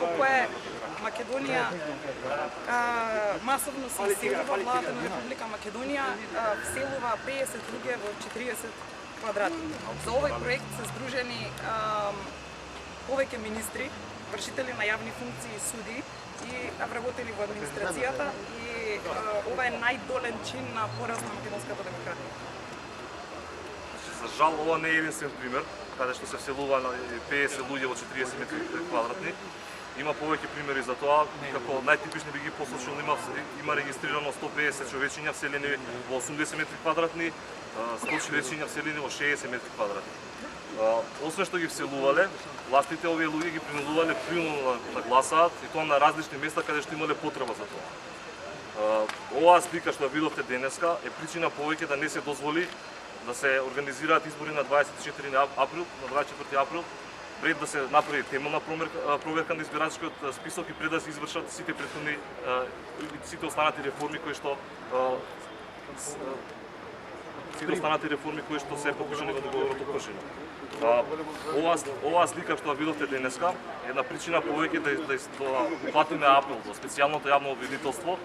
во кое Македонија масовно се иселува, владата на Република Македонија вселува 50 луѓе во 40 квадрати. За овој проект се здружени повеќе министри, вршители на јавни функции и суди и вработени во администрацијата и ова е најдолен чин на пораз на македонската демократија. За жал, ова не е единствен пример, каде што се вселува 50 луѓе во 40 метри квадратни. Има повеќе примери за тоа, како најтипични би ги посочил, има регистрирано 150 човечиња вселени во 80 метри квадратни, 100 човечиња вселени во 60 метри квадратни. Освен што ги вселувале, властите овие луѓе ги принудувале принудно да гласаат и тоа на различни места каде што имале потреба за тоа. Оваа слика што ја видовте денеска е причина повеќе да не се дозволи да се организираат избори на 24 април, пред да се направи темелна проверка на избирачкиот список и пред да се извршат сите претходни сите останати реформи кои што се покажани во договорот од Пршина. Оваа слика што ја видовте денеска е една причина повеќе да платиме апел до специјалното јавно обвинителство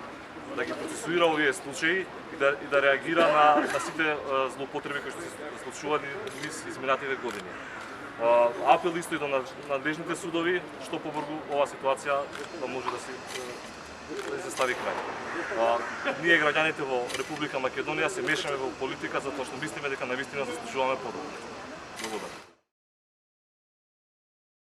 да ги процесуира овие случаи и да реагира на сите злоупотреби кои што се случувани низ изминатите години. Апел исто и до надлежните судови, што побрзо оваа ситуација да може да се стави крај. Ние граѓаните во Република Македонија се мешаме во политика затоа што мислиме дека навистина заслужуваме подобро. Благодарам.